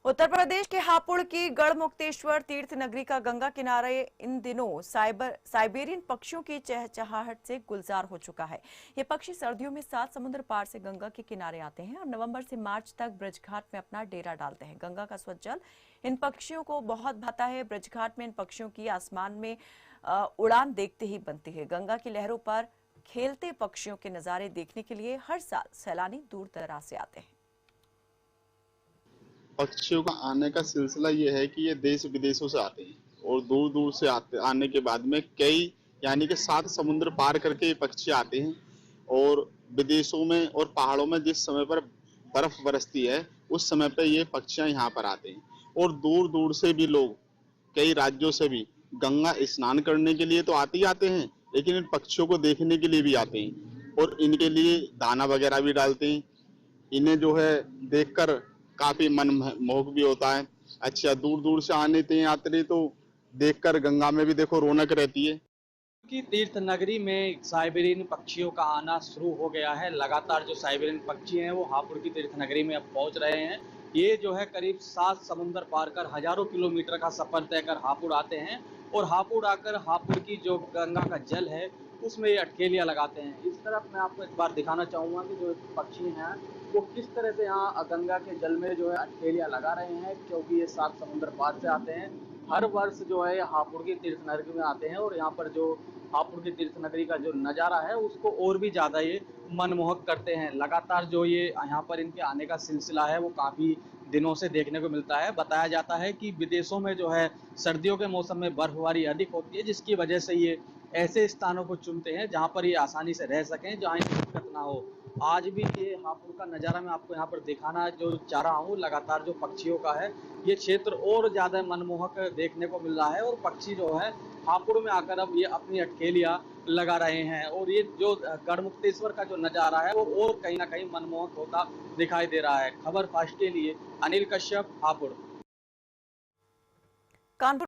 उत्तर प्रदेश के हापुड़ की गढ़मुक्तेश्वर तीर्थ नगरी का गंगा किनारे इन दिनों साइबेरियन पक्षियों की चहचहाहट से गुलजार हो चुका है। ये पक्षी सर्दियों में 7 समुद्र पार से गंगा के किनारे आते हैं और नवंबर से मार्च तक ब्रजघाट में अपना डेरा डालते हैं। गंगा का स्वच्छ जल इन पक्षियों को बहुत भाता है। ब्रजघाट में इन पक्षियों की आसमान में उड़ान देखते ही बनती है। गंगा की लहरों पर खेलते पक्षियों के नजारे देखने के लिए हर साल सैलानी दूर दराज से आते हैं। पक्षियों का आने का सिलसिला ये है कि ये देश विदेशों से आते हैं और दूर दूर से आने के बाद में कई यानी कि 7 समुद्र पार करके ये पक्षी आते हैं। और विदेशों में और पहाड़ों में जिस समय पर बर्फ बरसती है उस समय पर ये पक्षियां यहाँ पर आते हैं। और दूर दूर से भी लोग कई राज्यों से भी गंगा स्नान करने के लिए तो आते ही आते हैं, लेकिन इन पक्षियों को देखने के लिए भी आते हैं और इनके लिए दाना वगैरह भी डालते हैं। इन्हें जो है देखकर काफी मन मोहक भी होता है। अच्छा, दूर दूर से आने थे यात्री तो देखकर गंगा में भी देखो रौनक रहती है। की तीर्थ नगरी में साइबेरियन पक्षियों का आना शुरू हो गया है। लगातार जो साइबेरियन पक्षी हैं वो हापुड़ की तीर्थ नगरी में अब पहुंच रहे हैं। ये जो है करीब 7 समुंदर पार कर हजारों किलोमीटर का सफर तय कर हापुड़ आते हैं और हापुड़ आकर हापुड़ की जो गंगा का जल है उसमें ये अटकेलियां लगाते हैं। इस तरफ मैं आपको एक बार दिखाना चाहूँगा कि जो पक्षी हैं वो किस तरह से यहाँ गंगा के जल में जो है अटकेलियां लगा रहे हैं, क्योंकि ये 7 समुंदर पार से आते हैं। हर वर्ष जो है हापुड़ की तीर्थ नगरी में आते हैं और यहाँ पर जो हापुड़ की तीर्थ नगरी का जो नज़ारा है उसको और भी ज़्यादा ये मनमोहक करते हैं। लगातार जो ये यहाँ पर इनके आने का सिलसिला है वो काफ़ी दिनों से देखने को मिलता है। बताया जाता है कि विदेशों में जो है सर्दियों के मौसम में बर्फबारी अधिक होती है, जिसकी वजह से ये ऐसे स्थानों को चुनते हैं जहाँ पर ये आसानी से रह सकें, जहाँ इन्हें दिक्कत ना हो। आज भी ये हापुड़ का नज़ारा मैं आपको यहाँ पर दिखाना जो चाह रहा हूँ। लगातार जो पक्षियों का है ये क्षेत्र और ज़्यादा मनमोहक देखने को मिल रहा है और पक्षी जो है हापुड़ में आकर अब ये अपनी अटकेलियां लगा रहे हैं और ये जो गढ़मुक्तेश्वर का जो नज़ारा है वो और कहीं ना कहीं मनमोहक होता दिखाई दे रहा है। खबर फास्ट के लिए अनिल कश्यप, हापुड़। कानपुर